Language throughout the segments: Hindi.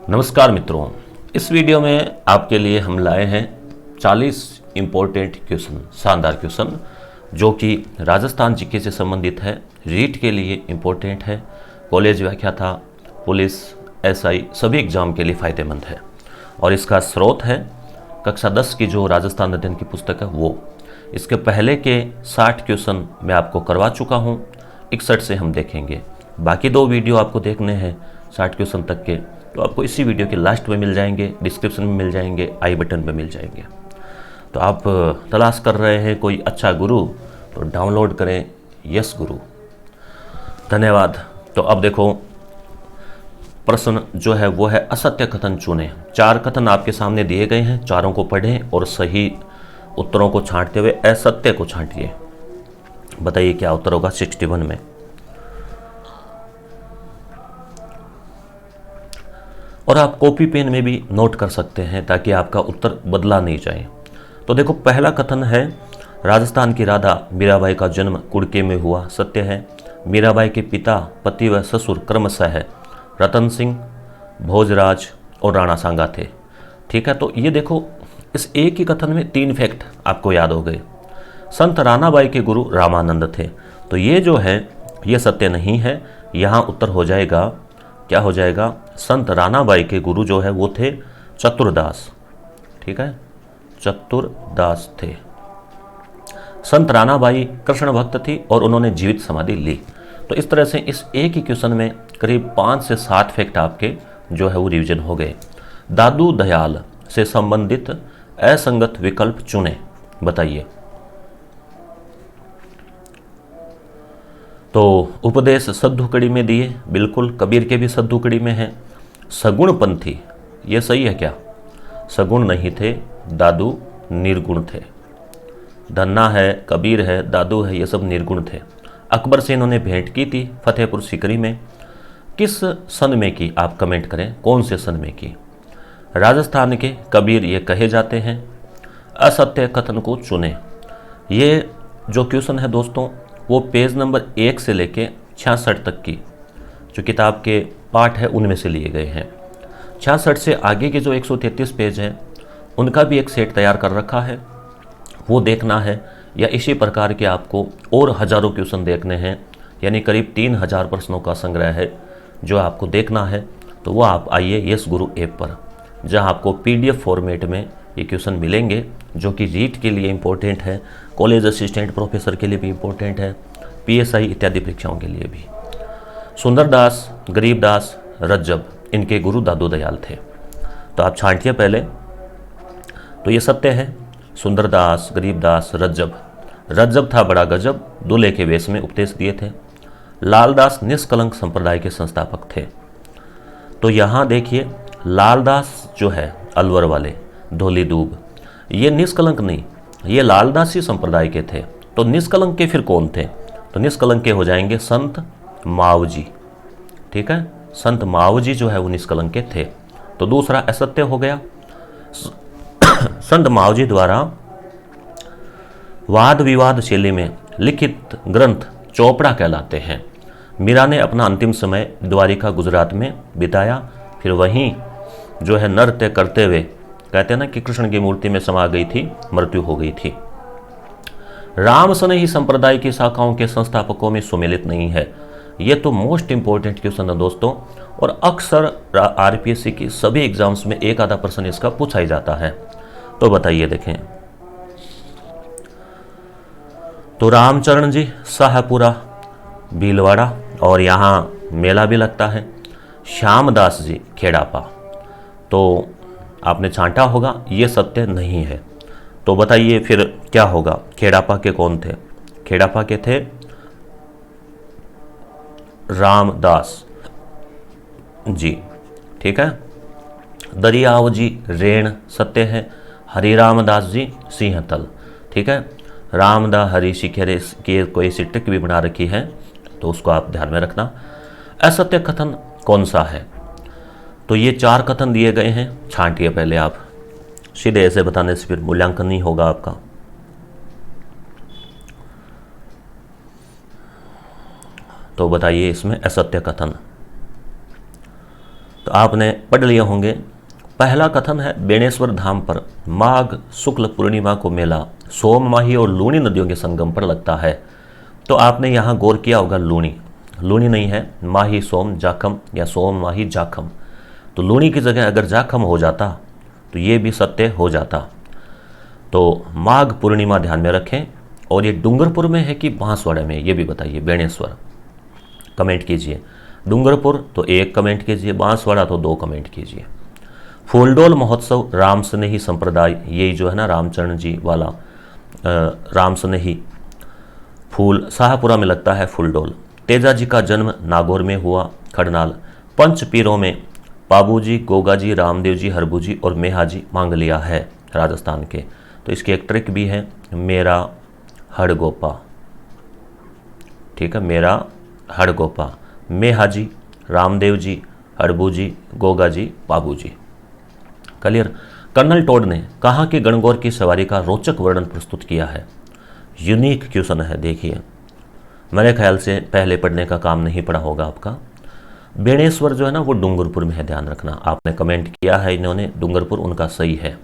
नमस्कार मित्रों, इस वीडियो में आपके लिए हम लाए हैं 40 इम्पोर्टेंट क्वेश्चन, शानदार क्वेश्चन जो कि राजस्थान जीके से संबंधित है, रीट के लिए इम्पोर्टेंट है, कॉलेज व्याख्याता, पुलिस, एसआई सभी एग्जाम के लिए फ़ायदेमंद है। और इसका स्रोत है कक्षा 10 की जो राजस्थान अध्ययन की पुस्तक है वो। इसके पहले के 60 क्वेश्चन मैं आपको करवा चुका हूँ, 61 से हम देखेंगे। बाकी 2 वीडियो आपको देखने हैं 60 क्वेश्चन तक के, तो आपको इसी वीडियो के लास्ट में मिल जाएंगे, डिस्क्रिप्शन में मिल जाएंगे, आई बटन पे मिल जाएंगे। तो आप तलाश कर रहे हैं कोई अच्छा गुरु, तो डाउनलोड करें यस गुरु। धन्यवाद। तो अब देखो, प्रश्न जो है वो है असत्य कथन चुनें। 4 कथन आपके सामने दिए गए हैं, चारों को पढ़ें और सही उत्तरों को छांटते हुए असत्य को छांटिए। बताइए क्या उत्तर होगा 61 में। और आप कॉपी पेन में भी नोट कर सकते हैं ताकि आपका उत्तर बदला नहीं जाए। तो देखो, पहला कथन है राजस्थान की राधा मीराबाई का जन्म कुड़के में हुआ, सत्य है। मीराबाई के पिता, पति व ससुर क्रमशः रतन सिंह, भोजराज और राणा सांगा थे। ठीक है, तो ये देखो, इस एक ही कथन में 3 फैक्ट आपको याद हो गए। संत रानाबाई के गुरु रामानंद थे, तो ये जो है ये सत्य नहीं है। यहाँ उत्तर हो जाएगा, क्या हो जाएगा, संत रानाबाई के गुरु जो है वो थे चतुरदास। ठीक है, चतुरदास थे। संत रानाबाई कृष्ण भक्त थी और उन्होंने जीवित समाधि ली। तो इस तरह से इस एक ही क्वेश्चन में करीब 5 से 7 फैक्ट आपके जो है वो रिवीजन हो गए। दादू दयाल से संबंधित असंगत विकल्प चुने। बताइए। तो उपदेश सद्दुकड़ी में दिए, बिल्कुल। कबीर के भी सद्दुकड़ी में है। सगुण पंथी, ये सही है क्या? सगुण नहीं थे, दादू निर्गुण थे। धन्ना है, कबीर है, दादू है, ये सब निर्गुण थे। अकबर से इन्होंने भेंट की थी फतेहपुर सीकरी में। किस सन में की? आप कमेंट करें कौन से सन में की। राजस्थान के कबीर ये कहे जाते हैं। असत्य कथन को चुने। ये जो क्वेश्चन है दोस्तों, वो पेज नंबर 1 से लेके 66 तक की जो किताब के पाठ है उनमें से लिए गए हैं। 66 से आगे के जो 133 पेज हैं उनका भी एक सेट तैयार कर रखा है, वो देखना है। या इसी प्रकार के आपको और हज़ारों क्वेश्चन देखने हैं, यानी करीब 3000 प्रश्नों का संग्रह है जो आपको देखना है। तो वो आप आइए यस गुरु ऐप पर, जहाँ आपको PDF फॉर्मेट में ये क्वेश्चन मिलेंगे जो कि रीट के लिए इम्पोर्टेंट है, कॉलेज असिस्टेंट प्रोफेसर के लिए भी इम्पोर्टेंट है, PSI इत्यादि परीक्षाओं के लिए भी। सुंदरदास, गरीबदास, रज्जब, इनके गुरु दादू दयाल थे। तो आप छांटिए पहले। तो ये सत्य है। सुंदरदास, गरीबदास, रज्जब। रज्जब था बड़ा गजब, दूल्हे के वेश में उपदेश दिए थे। लालदास निष्कलंक संप्रदाय के संस्थापक थे। तो यहाँ देखिए, लालदास जो है अलवर वाले, धोली दूब, ये निष्कलंक नहीं, ये लालदासी संप्रदाय के थे। तो निष्कलंक के फिर कौन थे? तो निष्कलंक के हो जाएंगे संत मावजी। ठीक है, संत मावजी जो है वो निष्कलंक के थे। तो दूसरा असत्य हो गया। संत मावजी द्वारा वाद विवाद शैली में लिखित ग्रंथ चोपड़ा कहलाते हैं। मीरा ने अपना अंतिम समय द्वारिका गुजरात में बिताया, फिर वहीं जो है नृत्य करते हुए, कहते हैं ना कि कृष्ण की मूर्ति में समा गई थी, मृत्यु हो गई थी। राम सनेही संप्रदाय की शाखाओं के संस्थापकों में सुमेलित नहीं है। ये तो मोस्ट इंपॉर्टेंट क्वेश्चन है दोस्तों, और अक्सर RPSC की सभी एग्जाम्स में एक आधा प्रश्न इसका पूछा ही जाता है। तो बताइए, देखें। तो रामचरण जी शाहपुरा भीलवाड़ा, और यहाँ मेला भी लगता है। श्यामदास जी खेड़ापा। तो आपने छांटा होगा, ये सत्य नहीं है। तो बताइए फिर क्या होगा। खेड़ापा के कौन थे? खेड़ापा के थे रामदास जी। ठीक है, दरियाव जी रेण, सत्य है। हरिरामदास जी सिंहतल। ठीक है, रामदा हरि शिखेरे की कोई सी टिक भी बना रखी है, तो उसको आप ध्यान में रखना। असत्य कथन कौन सा है? तो ये 4 कथन दिए गए हैं, छांटिए पहले आप। सीधे ऐसे बताने से फिर मूल्यांकन नहीं होगा आपका। तो बताइए इसमें असत्य कथन। तो आपने पढ़ लिए होंगे। पहला कथन है बेणेश्वर धाम पर माघ शुक्ल पूर्णिमा को मेला सोम माही और लूणी नदियों के संगम पर लगता है। तो आपने यहाँ गौर किया होगा, लूणी लूणी नहीं है, माही सोम जाखम या सोम माही जाखम। तो लूणी की जगह अगर जाखम हो जाता तो ये भी सत्य हो जाता। तो माघ पूर्णिमा ध्यान में रखें। और ये डूंगरपुर में है कि बांसवाड़ा में, ये भी बताइए। बेणेश्वर कमेंट कीजिए। डूंगरपुर तो 1 कमेंट कीजिए, बांसवाड़ा तो 2 कमेंट कीजिए। फूलडोल महोत्सव राम स्नेही संप्रदाय, यही जो है ना रामचरण जी वाला राम स्नेही फूल शाहपुरा में लगता है फूलडोल। तेजा जी का जन्म नागौर में हुआ, खड़नाल। पंच पीरों में पाबूजी, गोगाजी, रामदेव जी, हरबूजी और मेहाजी मांगलिया है राजस्थान के। तो इसकी एक ट्रिक भी है, मेरा हड़गोपा। ठीक है, मेरा हड़गोपा। Mehaji, Ramdev ji, Harbuji, Gogaji, Pabuji. Clear. Colonel Tod ने कहा कि गणगौर की सवारी का रोचक वर्णन प्रस्तुत किया है। यूनिक क्वेश्चन है, देखिए मेरे ख्याल से पहले पढ़ने का काम नहीं पड़ा होगा आपका। बेणेश्वर जो है ना वो डूंगरपुर में है, ध्यान रखना। आपने कमेंट किया है इन्होंने डूंगरपुर, उनका सही है।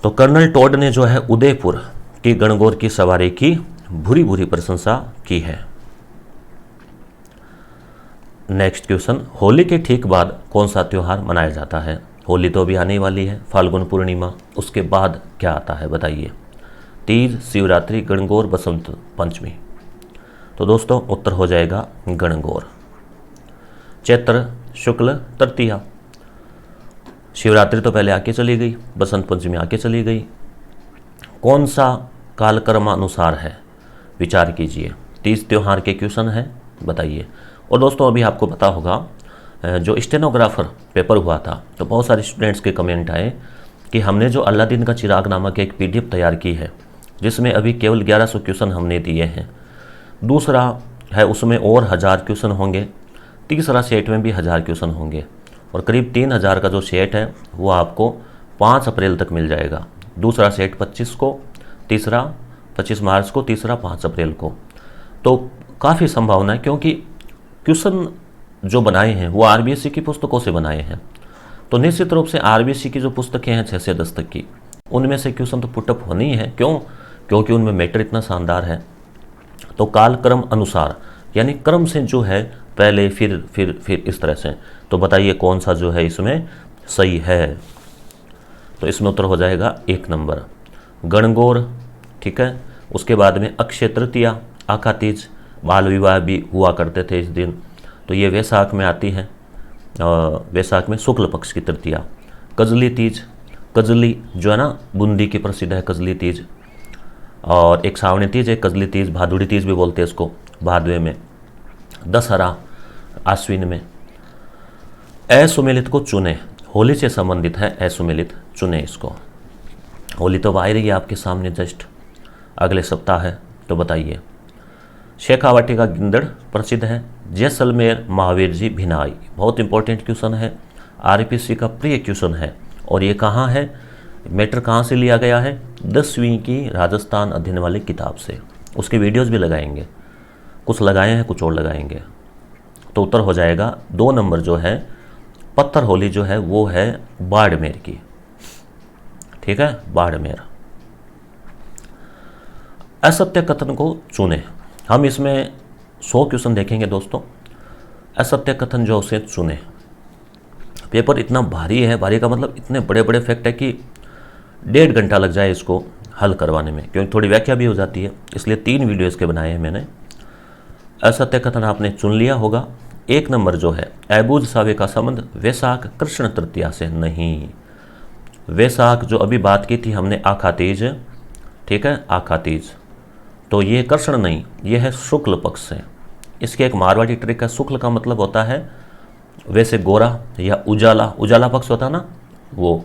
तो कर्नल टोड ने जो है उदयपुर की गणगौर की सवारी की भूरी भूरी प्रशंसा की है। नेक्स्ट क्वेश्चन, होली के ठीक बाद कौन सा त्यौहार मनाया जाता है? होली तो अभी आने वाली है, फाल्गुन पूर्णिमा, उसके बाद क्या आता है बताइए? तीज, शिवरात्रि, गणगौर, बसंत पंचमी। तो दोस्तों उत्तर हो जाएगा गणगौर। चैत्र शुक्ल तृतीया, शिवरात्रि तो पहले आके चली गई, बसंत पंचमी आके चली गई। कौन सा कालक्रमानुसार है? विचार कीजिए। तीज त्यौहार के क्वेश्चन है, बताइए। और दोस्तों अभी आपको पता होगा जो स्टेनोग्राफर पेपर हुआ था तो बहुत सारे स्टूडेंट्स के कमेंट आए कि हमने जो अलादीन का चिराग नामक एक PDF तैयार की है जिसमें अभी केवल 1100 क्वेश्चन हमने दिए हैं। दूसरा है उसमें और 1000 क्वेश्चन होंगे। तीसरा सेट में भी 1000 क्वेश्चन होंगे और करीब 3000 का जो सेट है वो आपको 5 अप्रैल तक मिल जाएगा। दूसरा सेट 25 को, तीसरा 25 मार्च को, तीसरा 5 अप्रैल को। तो काफ़ी संभावना है क्योंकि क्वेश्चन जो बनाए हैं वो RBSC की पुस्तकों से बनाए हैं। तो निश्चित रूप से RBSC की जो पुस्तकें हैं 6 से 10 तक की, उनमें से क्वेश्चन तो पुटअप होने ही है। क्यों? क्योंकि उनमें मैटर इतना शानदार है। तो कालक्रम अनुसार यानी क्रम से जो है पहले फिर इस तरह से। तो बताइए कौन सा जो है इसमें सही है? तो इसमें उत्तर हो जाएगा 1 नंबर गणगौर। ठीक है। उसके बाद में अक्षय तृतीया, आखा तीज, बाल विवाह भी हुआ करते थे इस दिन। तो ये वैसाख में आती है, वैसाख में शुक्ल पक्ष की तृतीया। कजली तीज, कजली जो है ना बूंदी की प्रसिद्ध है कजली तीज। और एक सावणी तीज, एक कजली तीज, भादुड़ी तीज भी बोलते हैं इसको भादवे में। दशहरा आश्विन में। असुमेलित को चुने, होली से संबंधित है असुमेलित, चुने इसको। होली तो आ रही है आपके सामने जस्ट अगले सप्ताह है। तो बताइए। शेखावाटी का गिंदड़ प्रसिद्ध है। जैसलमेर महावीर जी भिनाई, बहुत इंपॉर्टेंट क्वेश्चन है, RPSC का प्रिय क्वेश्चन है। और ये कहाँ है, मैटर कहाँ से लिया गया है? 10वीं की राजस्थान अध्ययन वाली किताब से। उसके वीडियोस भी लगाएंगे, कुछ लगाए हैं कुछ और लगाएंगे। तो उत्तर हो जाएगा 2 नंबर जो है पत्थर होली जो है वो है बाड़मेर की। ठीक है, बाड़मेर। असत्य कथन को चुने, हम इसमें 100 क्वेश्चन देखेंगे दोस्तों। असत्य कथन जो उसे चुने। पेपर इतना भारी है, भारी का मतलब इतने बड़े बड़े फैक्ट है कि 1.5 घंटा लग जाए इसको हल करवाने में, क्योंकि थोड़ी व्याख्या भी हो जाती है, इसलिए 3 वीडियो इसके बनाए हैं मैंने। असत्य कथन आपने चुन लिया होगा। 1 नंबर जो है ऐबूज सावे का संबंध वैशाख कृष्ण तृतीया से नहीं। वैशाख जो अभी बात की थी हमने आखा तीज, ठीक है, आखा तीज, तो ये कृष्ण नहीं, ये है शुक्ल पक्ष से। इसकी एक मारवाड़ी ट्रिक है, शुक्ल का मतलब होता है वैसे गोरा या उजाला, उजाला पक्ष होता है ना वो,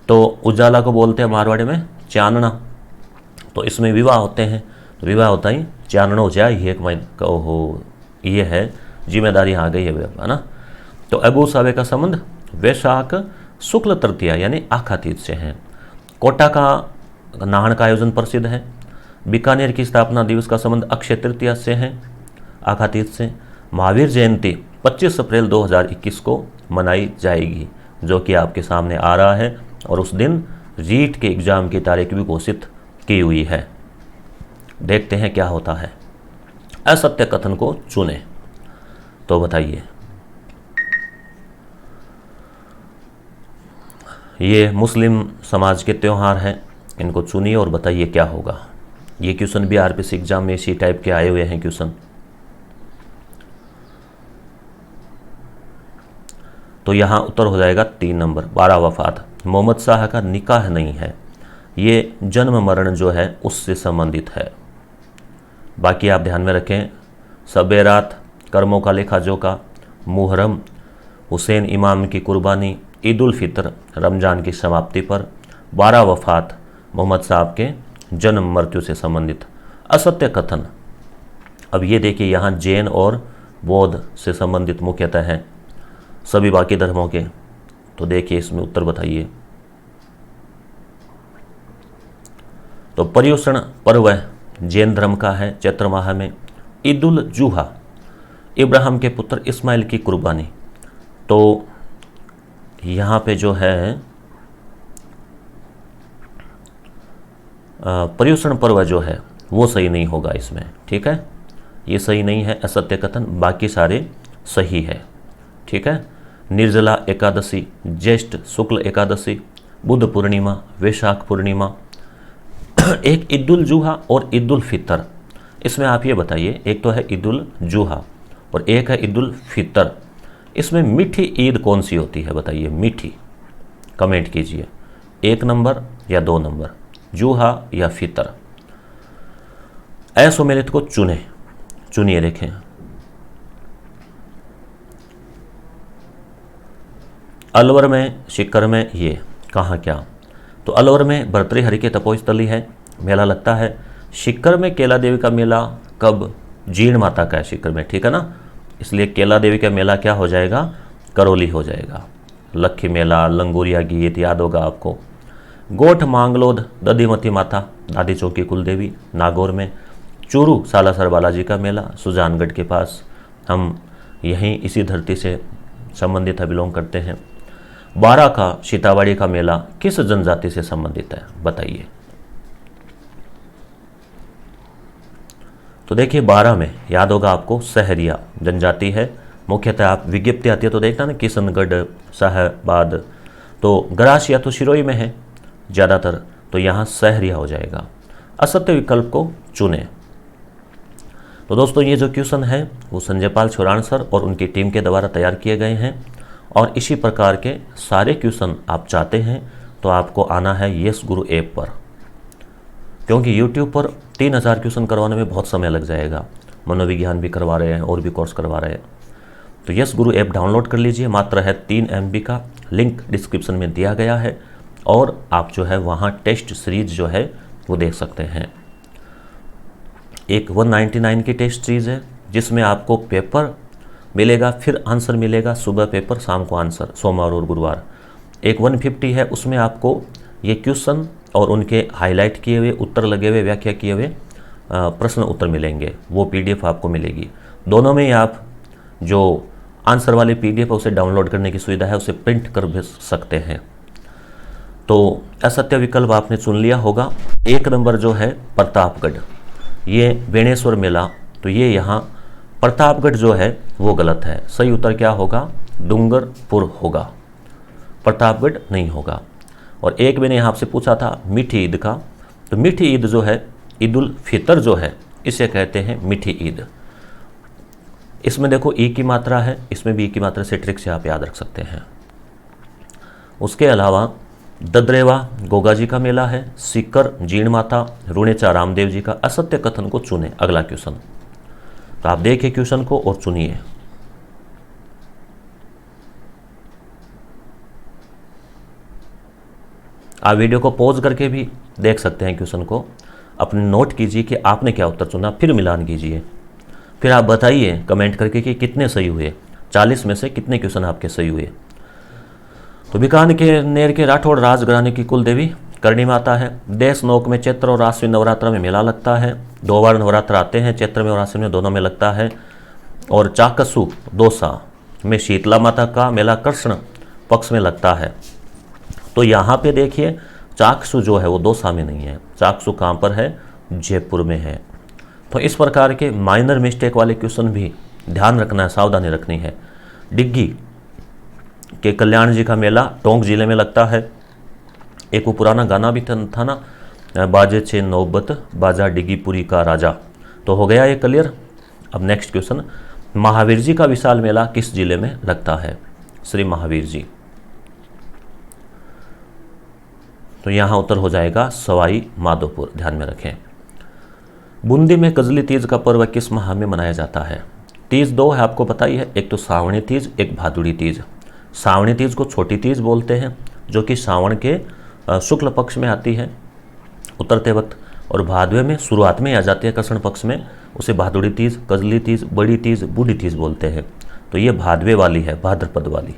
तो उजाला को बोलते हैं मारवाड़ी में चानना। तो इसमें विवाह होते हैं, तो विवाह होता ही चाननो जाए ही एक महीने का, ओहो ये है जिम्मेदारी आ गई है ना। तो अबू सावे का संबंध वैशाख शुक्ल तृतीया यानी आखा तीज से है। कोटा का नाहन का आयोजन प्रसिद्ध है। बीकानेर की स्थापना दिवस का संबंध अक्षय तृतीया से है, आखा तीज से। महावीर जयंती 25 अप्रैल 2021 को मनाई जाएगी, जो कि आपके सामने आ रहा है। और उस दिन रीट के एग्ज़ाम की तारीख भी घोषित की हुई है। देखते हैं क्या होता है। असत्य कथन को चुने, तो बताइए। ये मुस्लिम समाज के त्यौहार हैं, इनको चुनिए और बताइए क्या होगा। ये क्वेश्चन भी आरपीसी एग्जाम में इसी टाइप के आए हुए हैं क्वेश्चन। तो यहाँ उत्तर हो जाएगा 3 नंबर, 12 वफात। मोहम्मद शाह का निकाह नहीं है, ये जन्म मरण जो है उससे संबंधित है। बाकी आप ध्यान में रखें, शब रात, कर्मों का लेखा जोखा, मुहर्रम, हुसैन इमाम की कुर्बानी, ईद उल फितर, रमज़ान की समाप्ति पर, 12 वफात मोहम्मद साहब के जन्म मृत्यु से संबंधित। असत्य कथन, अब ये देखिए यहाँ जैन और बौद्ध से संबंधित मुख्यतः हैं, सभी बाकी धर्मों के। तो देखिए इसमें उत्तर बताइए। तो पर्युषण पर्व जैन धर्म का है, चैत्र माह में। ईद उल जुहा, इब्राहिम के पुत्र इस्माइल की कुर्बानी। तो यहाँ पे जो है पर्युषण पर्व जो है वो सही नहीं होगा इसमें, ठीक है, ये सही नहीं है असत्य कथन, बाकी सारे सही है, ठीक है। निर्जला एकादशी, ज्येष्ठ शुक्ल एकादशी, बुद्ध पूर्णिमा, वैशाख पूर्णिमा, एक ईद उल जुहा और ईद उल फितर। इसमें आप ये बताइए, एक तो है ईद उल जुहा और एक है ईद उल फितर, इसमें मीठी ईद कौन सी होती है बताइए, मीठी, कमेंट कीजिए, 1 नंबर या 2 नंबर, जुहा या फितर। असुमेलित को चुनिए देखें। अलवर में, शिक्कर में, ये कहाँ क्या? तो अलवर में भर्तृहरि के तपोस्थली है, मेला लगता है। शिक्कर में केला देवी का मेला कब? जीण माता का है शिक्कर में, ठीक है ना, इसलिए केला देवी का मेला क्या हो जाएगा? करौली हो जाएगा। लक्खी मेला, लंगूरिया गीत याद होगा आपको। गोठ मांगलोद दधिमती माता, दादी चौकी कुलदेवी, नागौर में। चूरू सालासर बालाजी का मेला, सुजानगढ़ के पास, हम यहीं इसी धरती से संबंधित है, बिलोंग करते हैं। बारा का सीतावाड़ी का मेला किस जनजाति से संबंधित है बताइए। तो देखिए 12 में याद होगा आपको, सहरिया जनजाति है, मुख्यतः आप विज्ञप्ति आती है तो देखना ना, किशनगढ़, साहबाद, तो गरासिया तो सिरोही में है ज़्यादातर, तो यहाँ सहरिया हो जाएगा। असत्य विकल्प को चुने। तो दोस्तों ये जो क्वेश्चन है वो संजय पाल छोरान सर और उनकी टीम के द्वारा तैयार किए गए हैं, और इसी प्रकार के सारे क्वेश्चन आप चाहते हैं तो आपको आना है यस गुरु ऐप पर, क्योंकि यूट्यूब पर 3000 क्वेश्चन करवाने में बहुत समय लग जाएगा। मनोविज्ञान भी करवा रहे हैं और भी कोर्स करवा रहे हैं। तो यस गुरु ऐप डाउनलोड कर लीजिए, मात्र है 3 MB का, लिंक डिस्क्रिप्शन में दिया गया है, और आप जो है वहाँ टेस्ट सीरीज जो है वो देख सकते हैं। एक 199 की टेस्ट सीरीज है जिसमें आपको पेपर मिलेगा, फिर आंसर मिलेगा, सुबह पेपर शाम को आंसर, सोमवार और गुरुवार। एक 150 है, उसमें आपको ये क्वेश्चन और उनके हाईलाइट किए हुए उत्तर लगे हुए, व्याख्या किए हुए प्रश्न उत्तर मिलेंगे, वो PDF आपको मिलेगी। दोनों में आप जो आंसर वाले PDF है उसे डाउनलोड करने की सुविधा है, उसे प्रिंट कर भी सकते हैं। तो असत्य विकल्प आपने चुन लिया होगा। 1 नंबर जो है प्रतापगढ़, ये बेणेश्वर मेला, तो ये यहाँ प्रतापगढ़ जो है वो गलत है। सही उत्तर क्या होगा? डूंगरपुर होगा, प्रतापगढ़ नहीं होगा। और एक मैंने यहाँ आपसे पूछा था मीठी ईद का, तो मीठी ईद जो है, ईद उल फितर जो है, इसे कहते हैं मीठी ईद। इसमें देखो ई की मात्रा है, इसमें भी ई की मात्रा से ट्रिक से आप याद रख सकते हैं। उसके अलावा ददरेवा गोगा जी का मेला है, सीकर जीण माता, रुणेचा रामदेव जी का। असत्य कथन को चुने, अगला क्वेश्चन। तो आप देखिए क्वेश्चन को और चुनिए। आप वीडियो को पॉज करके भी देख सकते हैं क्वेश्चन को, अपने नोट कीजिए कि आपने क्या उत्तर चुना, फिर मिलान कीजिए, फिर आप बताइए कमेंट करके कि कितने सही हुए, 40 में से कितने क्वेश्चन आपके सही हुए। तो बीकानेर के राठौड़ राजघराने की कुल देवी करणी माता है। देश नोक में चैत्र और आश्विन नवरात्र में मेला लगता है, 2 बार नवरात्र आते हैं, चैत्र में और आश्विन में दोनों में लगता है। और चाकसू दौसा में शीतला माता का मेला कृष्ण पक्ष में लगता है। तो यहाँ पे देखिए चाक्षु जो है वो दौसा में नहीं है, चाक्षु कहाँ पर है, जयपुर में है। तो इस प्रकार के माइनर मिस्टेक वाले क्वेश्चन भी ध्यान रखना है, सावधानी रखनी है। डिग्गी के कल्याण जी का मेला टोंक जिले में लगता है। एक वो पुराना गाना भी था ना, बाजे छे नौबत बाजा डिग्गीपुरी का राजा। तो हो गया ये क्लियर। अब नेक्स्ट क्वेश्चन, महावीर जी का विशाल मेला किस जिले में लगता है, श्री महावीर जी। तो यहाँ उत्तर हो जाएगा सवाई माधोपुर, ध्यान में रखें। बूंदी में कजली तीज का पर्व किस माह में मनाया जाता है। तीज दो है, आपको पता ही है, एक तो सावणी तीज, एक भादुड़ी तीज। सावणी तीज को छोटी तीज बोलते हैं, जो कि सावन के शुक्ल पक्ष में आती है उतरते वक्त, और भादवे में शुरुआत में आ जाती है कृष्ण पक्ष में, उसे भादुड़ी तीज, कजली तीज, बड़ी तीज, बूढ़ी तीज बोलते हैं। तो ये भादवे वाली है, भाद्रपद वाली।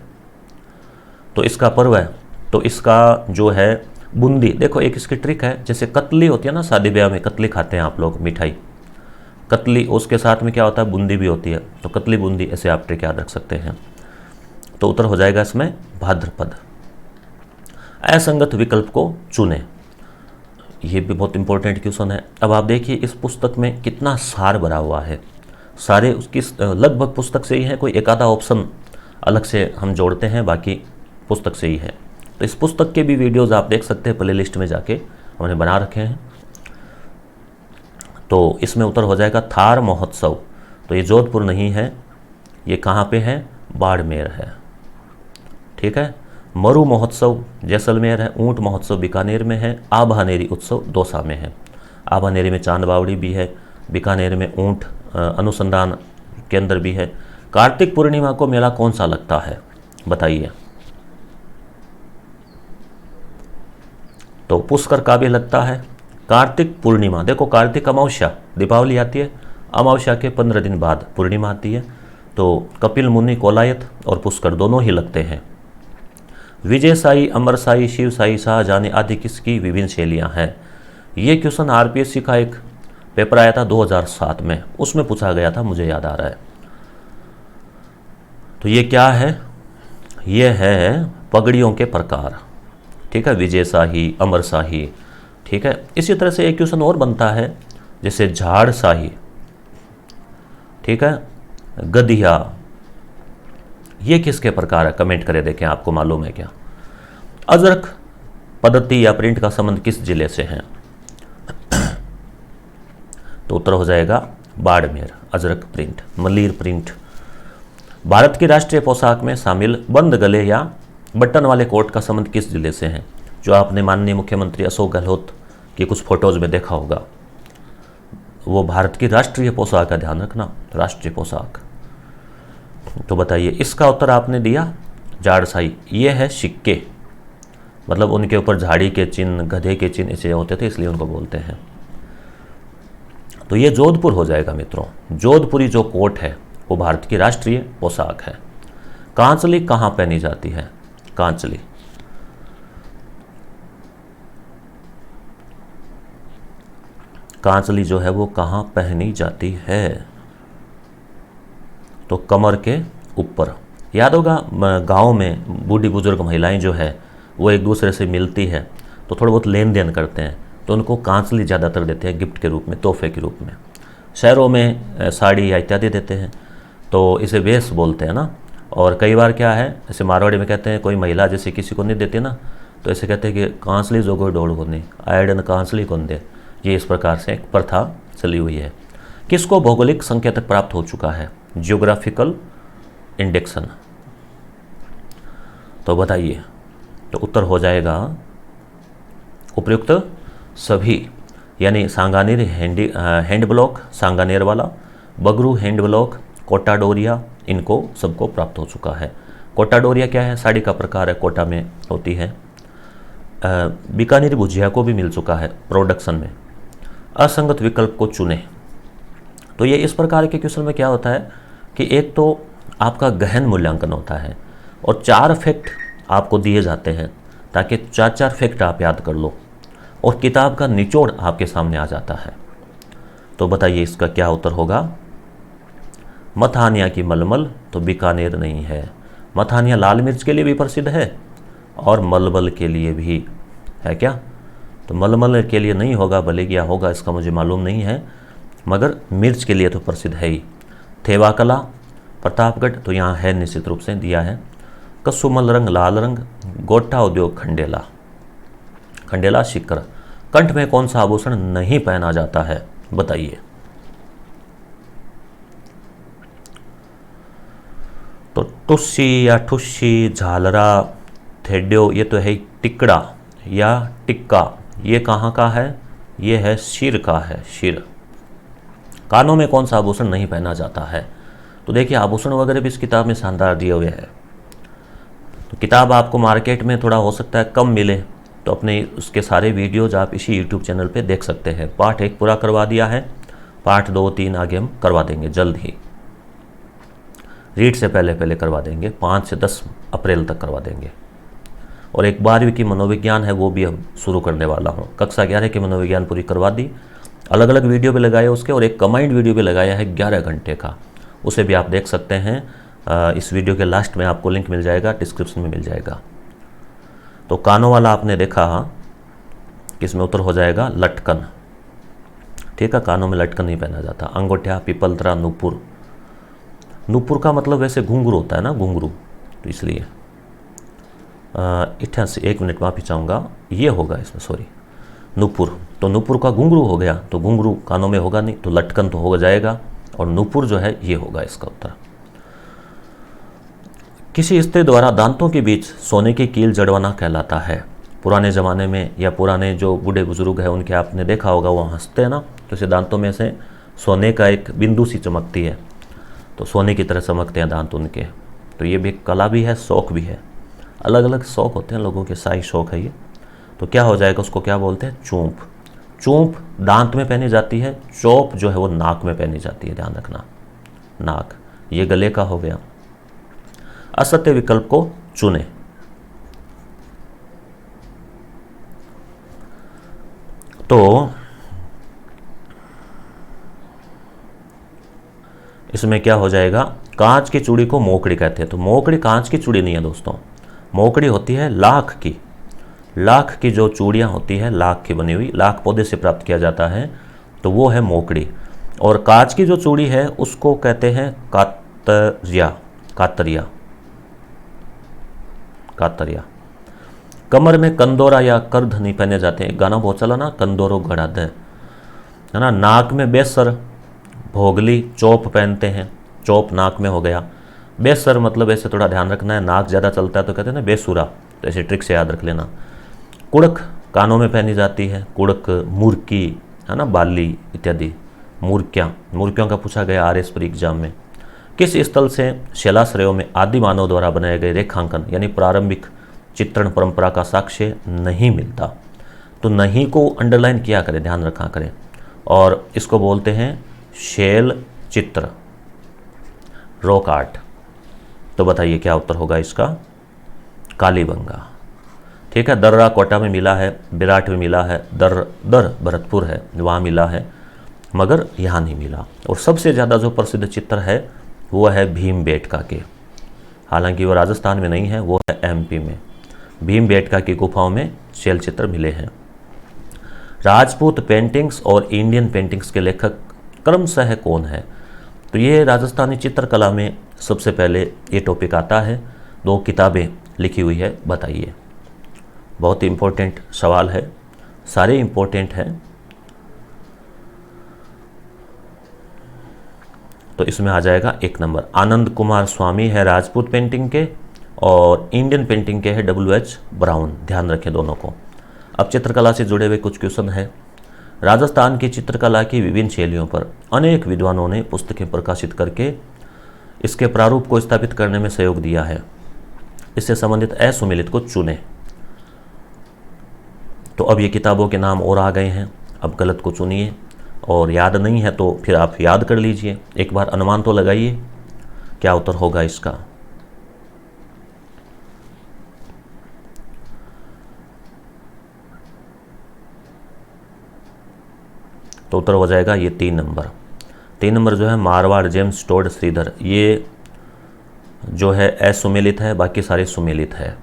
तो इसका पर्व है, तो इसका जो है बूंदी, देखो एक इसकी ट्रिक है, जैसे कतली होती है ना, शादी ब्याह में कतली खाते हैं आप लोग, मिठाई कतली, उसके साथ में क्या होता है, बूंदी भी होती है। तो कतली बूंदी, ऐसे आप ट्रिक याद रख सकते हैं। तो उत्तर हो जाएगा इसमें भाद्रपद। असंगत विकल्प को चुने, ये भी बहुत इंपॉर्टेंट क्वेश्चन है। अब आप देखिए इस पुस्तक में कितना सार भरा हुआ है, सारे उसकी लगभग पुस्तक से ही है, कोई एक आधा ऑप्शन अलग से हम जोड़ते हैं, बाकी पुस्तक से ही है। तो इस पुस्तक के भी वीडियोज़ आप देख सकते हैं, प्ले लिस्ट में जाके हमने बना रखे हैं। तो इसमें उत्तर हो जाएगा थार महोत्सव। तो ये जोधपुर नहीं है, ये कहाँ पे है, बाड़मेर है, ठीक है। मरु महोत्सव जैसलमेर है, ऊंट महोत्सव बीकानेर में है, आभानेरी उत्सव दौसा में है। आभानेरी में चांद बावड़ी भी है, बीकानेर में ऊंट अनुसंधान केंद्र भी है। कार्तिक पूर्णिमा को मेला कौन सा लगता है, बताइए। तो पुष्कर का भी लगता है। कार्तिक पूर्णिमा, देखो कार्तिक अमावस्या, दीपावली आती है, अमावस्या के 15 दिन बाद पूर्णिमा आती है। तो कपिल मुनि, कोलायत और पुष्कर दोनों ही लगते हैं। विजय साई, अमर साई, शिव साई, शाहजहानी आदि किसकी विभिन्न शैलियां हैं। ये क्वेश्चन आरपीएससी का एक पेपर आया था 2007 में, उसमें पूछा गया था, मुझे याद आ रहा है। तो ये क्या है, ये है पगड़ियों के प्रकार, ठीक है, विजय शाही, अमर शाही, ठीक है। इसी तरह से एक क्वेश्चन और बनता है, जैसे झाड़ शाही, ठीक है, गधिया, ये किसके प्रकार है, कमेंट करें, देखें आपको मालूम है क्या। अजरक पद्धति या प्रिंट का संबंध किस जिले से है। तो उत्तर हो जाएगा बाड़मेर, अजरक प्रिंट, मलीर प्रिंट। भारत की राष्ट्रीय पोशाक में शामिल बंद गले या बटन वाले कोट का संबंध किस जिले से है, जो आपने माननीय मुख्यमंत्री अशोक गहलोत की कुछ फोटोज में देखा होगा। वो भारत की राष्ट्रीय पोशाक का ध्यान रखना, राष्ट्रीय पोशाक। तो बताइए, इसका उत्तर आपने दिया जाड़साई। ये है सिक्के, मतलब उनके ऊपर झाड़ी के चिन्ह, गधे के चिन्ह ऐसे होते थे, इसलिए उनको बोलते हैं। तो ये जोधपुर हो जाएगा मित्रों। जोधपुरी जो कोट है वो भारत की राष्ट्रीय पोशाक है। कांचली कहाँ पहनी जाती है, कांचली, कांचली जो है वो कहाँ पहनी जाती है। तो कमर के ऊपर। याद होगा गांव में बूढ़ी बुजुर्ग महिलाएं जो है वो एक दूसरे से मिलती है तो थोड़ा बहुत लेन देन करते हैं, तो उनको कांचली ज़्यादातर देते हैं गिफ्ट के रूप में, तोहफे के रूप में। शहरों में साड़ी या इत्यादि देते हैं, तो इसे वेश बोलते हैं ना। और कई बार क्या है, जैसे मारवाड़ी में कहते हैं, कोई महिला जैसे किसी को नहीं देती ना, तो ऐसे कहते हैं कि कांसली जो कोई डोल को नहीं, आयडन कांसली कौन दे। ये इस प्रकार से एक प्रथा चली हुई है। किसको भौगोलिक संकेतक प्राप्त हो चुका है, जियोग्राफिकल इंडेक्सन। तो बताइए, तो उत्तर हो जाएगा उपयुक्त सभी, यानी सांगानेर हैंड ब्लॉक, सांगानेर वाला, बगरू हैंड ब्लॉक, कोटा डोरिया, इनको सबको प्राप्त हो चुका है। कोटा डोरिया क्या है, साड़ी का प्रकार है, कोटा में होती है। बीकानेरी भुजिया को भी मिल चुका है प्रोडक्शन में। असंगत विकल्प को चुने। तो ये इस प्रकार के क्वेश्चन में क्या होता है कि एक तो आपका गहन मूल्यांकन होता है और 4 फैक्ट आपको दिए जाते हैं ताकि 4 फैक्ट आप याद कर लो, और किताब का निचोड़ आपके सामने आ जाता है। तो बताइए इसका क्या उत्तर होगा। मथानिया की मलमल तो बीकानेर नहीं है। मथानिया लाल मिर्च के लिए भी प्रसिद्ध है और मलमल के लिए भी है क्या? तो मलमल के लिए नहीं होगा, भले क्या होगा इसका मुझे मालूम नहीं है, मगर मिर्च के लिए तो प्रसिद्ध है ही। थेवाकला प्रतापगढ़ तो यहाँ है, निश्चित रूप से दिया है। कसुमल रंग लाल रंग, गोठा उद्योग खंडेला। खंडेला शिकर। कंठ में कौन सा आभूषण नहीं पहना जाता है, बताइए। तो टुस्सी या ठुस्सी, झालरा, थेड्यो ये तो है टिकड़ा या टिक्का, ये कहाँ का है? ये है सिर का है, सिर। कानों में कौन सा आभूषण नहीं पहना जाता है? तो देखिए आभूषण वगैरह भी इस किताब में शानदार दिए हुए हैं। तो किताब आपको मार्केट में थोड़ा हो सकता है कम मिले, तो अपने उसके सारे वीडियोज आप इसी यूट्यूब चैनल पे देख सकते हैं। पार्ट 1 पूरा करवा दिया है, पार्ट 2, 3 आगे हम करवा देंगे जल्द ही। रीड से पहले पहले करवा देंगे, 5 से 10 अप्रैल तक करवा देंगे। और एक 12वीं की मनोविज्ञान है, वो भी अब शुरू करने वाला हूँ। कक्षा 11 की मनोविज्ञान पूरी करवा दी, अलग अलग वीडियो भी लगाए उसके, और एक कमांड वीडियो भी लगाया है 11 घंटे का, उसे भी आप देख सकते हैं। इस वीडियो के लास्ट में आपको लिंक मिल जाएगा, डिस्क्रिप्शन में मिल जाएगा। तो कानों वाला आपने देखा, किसमें उत्तर हो जाएगा? लटकन। ठीक है, कानों में लटकन नहीं पहना जाता। अंगूठा, पिपलतरा, नूपुर। नूपुर का मतलब वैसे घुंघरू होता है ना, घुंघरू, तो इसलिए 88 1 मिनट माफी चाहूँगा, ये होगा इसमें, सॉरी, नूपुर। तो नूपुर का घुंघरू हो गया, तो घुंघरू कानों में होगा नहीं, तो लटकन तो हो जाएगा, और नूपुर जो है ये होगा इसका उत्तर। किसी स्त्री द्वारा दांतों के बीच सोने की कील जड़वाना कहलाता है। पुराने ज़माने में या पुराने जो बूढ़े बुजुर्ग हैं उनके आपने देखा होगा, वो हंसते हैं ना, तो इसे दांतों में से सोने का एक बिंदु सी चमकती है, तो सोने की तरह चमकते हैं दांत उनके। तो ये भी एक कला भी है, शौक भी है। अलग अलग शौक होते हैं लोगों के, शाही शौक है ये। तो क्या हो जाएगा, उसको क्या बोलते हैं? चूंप। चूंप दांत में पहनी जाती है, चौप जो है वो नाक में पहनी जाती है, ध्यान रखना, नाक। ये गले का हो गया। असत्य विकल्प को चुने। तो इसमें क्या हो जाएगा? कांच की चूड़ी को मोकड़ी कहते हैं। तो मोकड़ी कांच की चूड़ी नहीं है दोस्तों, मोकड़ी होती है लाख की। लाख की जो चूड़ियाँ होती है, लाख की बनी हुई, लाख पौधे से प्राप्त किया जाता है, तो वो है मोकड़ी। और कांच की जो चूड़ी है उसको कहते हैं कातरिया। कातरिया, कातरिया। कमर में कंदोरा या करध नहीं पहने जाते हैं, गाना बहुत चला ना, कंदोरो गड़ाद है ना। नाक में बेसर, भोगली, चौप पहनते हैं, चौप नाक में हो गया। बेसर मतलब ऐसे थोड़ा ध्यान रखना है, नाक ज़्यादा चलता है तो कहते हैं ना बेसुरा, तो ऐसे ट्रिक से याद रख लेना। कुड़क कानों में पहनी जाती है, कुड़क, मुर्की है ना, बाली इत्यादि। मूर्तियाँ, मूर्तियों का पूछा गया RS पर एग्जाम में। किस स्थल से शिलाश्रयों में आदि मानव द्वारा बनाए गए रेखांकन यानी प्रारंभिक चित्रण परंपरा का साक्ष्य नहीं मिलता? तो नहीं को अंडरलाइन किया करें, ध्यान रखा करें। और इसको बोलते हैं शैल चित्र, रॉक आर्ट। तो बताइए क्या उत्तर होगा इसका? कालीबंगा। ठीक है, दर्रा कोटा में मिला है, विराट में मिला है, दर भरतपुर है वहाँ मिला है, मगर यहाँ नहीं मिला। और सबसे ज़्यादा जो प्रसिद्ध चित्र है वो है भीमबेटका के, हालांकि वो राजस्थान में नहीं है, वो है MP में। भीमबेटका की गुफाओं में शैल चित्र मिले हैं। राजपूत पेंटिंग्स और इंडियन पेंटिंग्स के लेखक क्रमशः कौन है? तो ये राजस्थानी चित्रकला में सबसे पहले ये टॉपिक आता है, 2 किताबें लिखी हुई है, बताइए। बहुत इम्पोर्टेंट सवाल है, सारे इम्पोर्टेंट हैं। तो इसमें आ जाएगा 1 नंबर। आनंद कुमार स्वामी है राजपूत पेंटिंग के, और इंडियन पेंटिंग के है WH ब्राउन, ध्यान रखें दोनों को। अब चित्रकला से जुड़े हुए कुछ क्वेश्चन है। राजस्थान की चित्रकला की विभिन्न शैलियों पर अनेक विद्वानों ने पुस्तकें प्रकाशित करके इसके प्रारूप को स्थापित करने में सहयोग दिया है। इससे संबंधित असुमेलित को चुने। तो अब ये किताबों के नाम और आ गए हैं, अब गलत को चुनिए, और याद नहीं है तो फिर आप याद कर लीजिए, एक बार अनुमान तो लगाइए क्या उत्तर होगा इसका। तो उत्तर हो जाएगा ये 3 नंबर। 3 नंबर जो है मारवाड़ जेम्स टोड श्रीधर, ये जो है असुमेलित है, बाकी सारे सुमेलित है,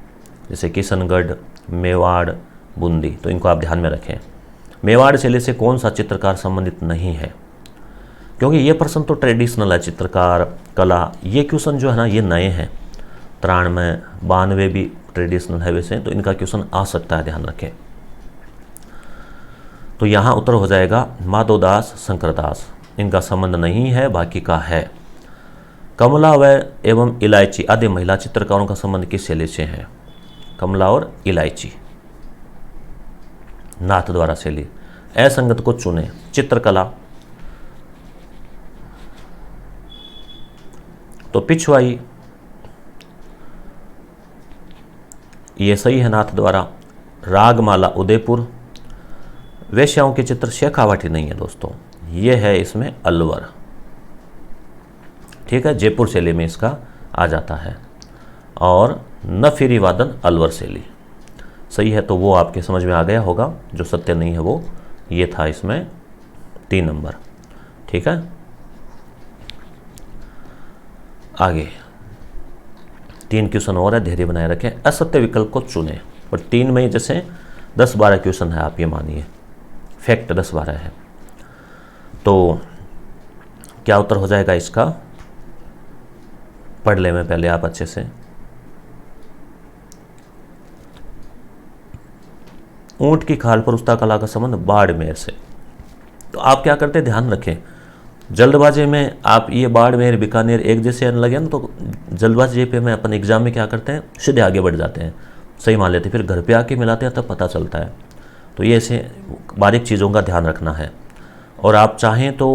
जैसे किशनगढ़, मेवाड़, बूंदी, तो इनको आप ध्यान में रखें। मेवाड़ शैली से कौन सा चित्रकार संबंधित नहीं है, क्योंकि ये प्रश्न तो ट्रेडिशनल है, चित्रकार कला, ये क्वेश्चन जो है ना ये नए हैं। 93, 92 भी ट्रेडिशनल है वैसे, तो इनका क्वेश्चन आ सकता है, ध्यान रखें। तो यहाँ उत्तर हो जाएगा माधवदास, शंकरदास, इनका संबंध नहीं है, बाकी का है। कमला व एवं इलायची आदि महिला चित्रकारों का संबंध किस शैली से है? कमला और इलायची, नाथ द्वारा शैली। असंगत को चुने, चित्रकला, तो पिछवाई, ये सही है, नाथ द्वारा। रागमाला उदयपुर। वेश्याओं के चित्र शेखावाटी नहीं है दोस्तों, ये है इसमें अलवर, ठीक है, जयपुर शैली में इसका आ जाता है। और नफीरी वादन अलवर शैली सही है, तो वो आपके समझ में आ गया होगा। जो सत्य नहीं है वो ये था इसमें 3 नंबर, ठीक है। आगे 3 क्वेश्चन और है, धैर्य बनाए रखें। असत्य विकल्प को चुने, और 3 में जैसे 10-12 क्वेश्चन है, आप ये मानिए फैक्ट 10-12 है, तो क्या उत्तर हो जाएगा इसका? पढ़ ले मैं पहले आप अच्छे से। ऊंट की खाल पर उस्ता कला का संबंध बाड़मेर से। तो आप क्या करते, ध्यान रखें, जल्दबाजी में आप ये बाड़मेर बीकानेर एक जैसे आने लगे ना, तो जल्दबाजी पे में अपन एग्जाम में क्या करते हैं, सीधे आगे बढ़ जाते हैं, सही मान लेते हैं, फिर घर पे आके मिलाते हैं तब पता चलता है। तो ये ऐसे बारीक चीज़ों का ध्यान रखना है। और आप चाहें तो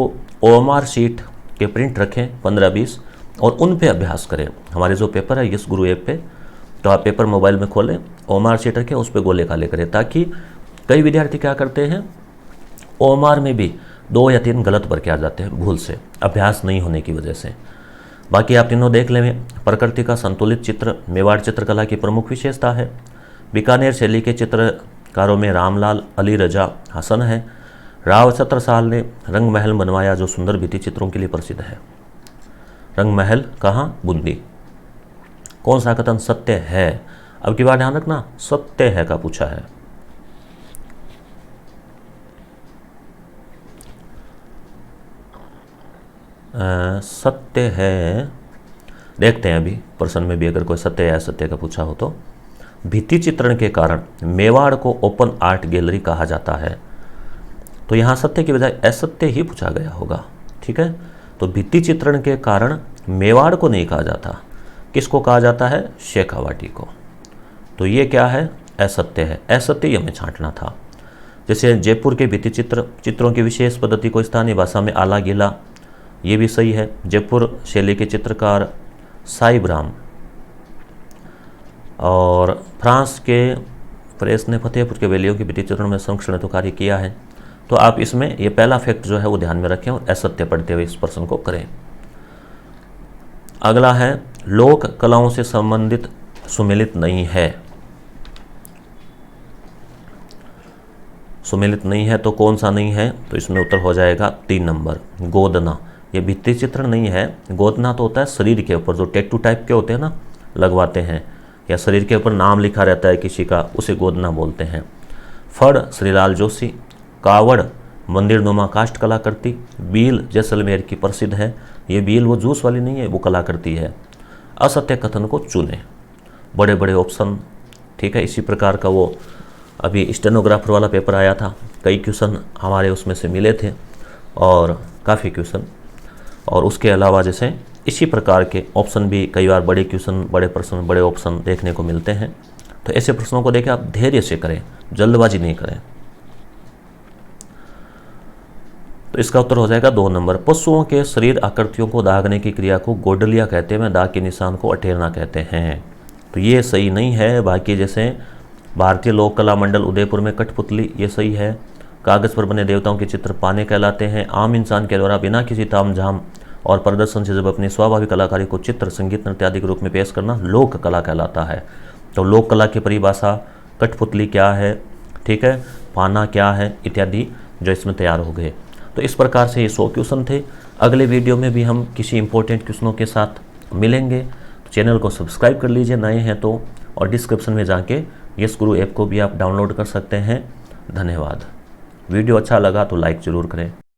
OMR शीट के प्रिंट रखें 15-20 और उन पे अभ्यास करें। हमारे जो पेपर है यस गुरु ऐप पे, तो आप पेपर मोबाइल में खोलें, OMR शीट रखें, उस पर गोले काले करें, ताकि कई विद्यार्थी क्या करते हैं, OMR में भी 2 या 3 गलत भर के आ जाते हैं भूल से, अभ्यास नहीं होने की वजह से। बाकी आप तीनों देख लें। प्रकृति का संतुलित चित्र मेवाड़ चित्रकला की प्रमुख विशेषता है। बीकानेर शैली के चित्रकारों में रामलाल, अली रजा, हसन है। राव छत्रसाल ने रंग महल बनवाया, जो सुंदर भित्ति चित्रों के लिए प्रसिद्ध है। रंग महल कहाँ? बूंदी। कौन सा कथन सत्य है? अब की बार ध्यान रखना, सत्य है का पूछा है। सत्य है, देखते हैं अभी प्रश्न में भी अगर कोई सत्य या असत्य का पूछा हो तो। भित्ति चित्रण के कारण मेवाड़ को ओपन आर्ट गैलरी कहा जाता है, तो यहाँ सत्य की बजाय असत्य ही पूछा गया होगा, ठीक है। तो भित्ति चित्रण के कारण मेवाड़ को नहीं कहा जाता, किसको कहा जाता है? शेखावाटी को। तो ये क्या है? असत्य है, असत्य ही हमें छांटना था। जैसे जयपुर के भित्ति चित्रों की विशेष पद्धति को स्थानीय भाषा में आला गीला, ये भी सही है। जयपुर शैली के चित्रकार साइब्राम, और फ्रांस के प्रेस ने फतेहपुर के वैलियों की भित्ति चित्रण में संरक्षण तो कार्य किया है। तो आप इसमें ये पहला फैक्ट जो है वो ध्यान में रखें और असत्य पढ़ते हुए इस प्रश्न को करें। अगला है लोक कलाओं से संबंधित सुमेलित नहीं है। सुमेलित नहीं है तो कौन सा नहीं है? तो इसमें उत्तर हो जाएगा 3 नंबर, गोदना। ये भित्ति चित्र नहीं है। गोदना तो होता है शरीर के ऊपर जो टैटू टाइप के होते हैं ना, लगवाते हैं, या शरीर के ऊपर नाम लिखा रहता है किसी का, उसे गोदना बोलते हैं। फड़ श्रीलाल जोशी। कावड़ मंदिर नुमा काष्ठ कलाकृति। बील जैसलमेर की प्रसिद्ध है। ये बील वो जूस वाली नहीं है, वो कलाकृति है। असत्य कथन को चुने, बड़े बड़े ऑप्शन, ठीक है। इसी प्रकार का वो अभी स्टेनोग्राफर वाला पेपर आया था, कई क्वेश्चन हमारे उसमें से मिले थे और काफ़ी क्वेश्चन, और उसके अलावा जैसे इसी प्रकार के ऑप्शन भी कई बार बड़े क्वेश्चन, बड़े प्रश्न, बड़े ऑप्शन देखने को मिलते हैं। तो ऐसे प्रश्नों को देखें आप धैर्य से करें, जल्दबाजी नहीं करें। तो इसका उत्तर हो जाएगा 2 नंबर। पशुओं के शरीर आकृतियों को दागने की क्रिया को गोडलिया कहते हैं, दाग के निशान को अठेरना कहते हैं। तो ये सही नहीं है। बाकी जैसे भारतीय लोक कला मंडल उदयपुर में कठपुतली, ये सही है। कागज़ पर बने देवताओं के चित्र पाने कहलाते हैं। आम इंसान के द्वारा बिना किसी तामझाम और प्रदर्शन से जब अपनी स्वाभाविक कलाकारी को चित्र, संगीत, नृत्य आदि के रूप में पेश करना लोक कला कहलाता है। तो लोक कला की परिभाषा कठपुतली क्या है, ठीक है, पाना क्या है, इत्यादि जो इसमें तैयार हो गए। तो इस प्रकार से ये 100 क्वेश्चन थे। अगले वीडियो में भी हम किसी इंपॉर्टेंट क्वेश्चनों के साथ मिलेंगे। तो चैनल को सब्सक्राइब कर लीजिए नए हैं तो, और डिस्क्रिप्शन में जाके यस गुरु ऐप को भी आप डाउनलोड कर सकते हैं। धन्यवाद। वीडियो अच्छा लगा तो लाइक ज़रूर करें।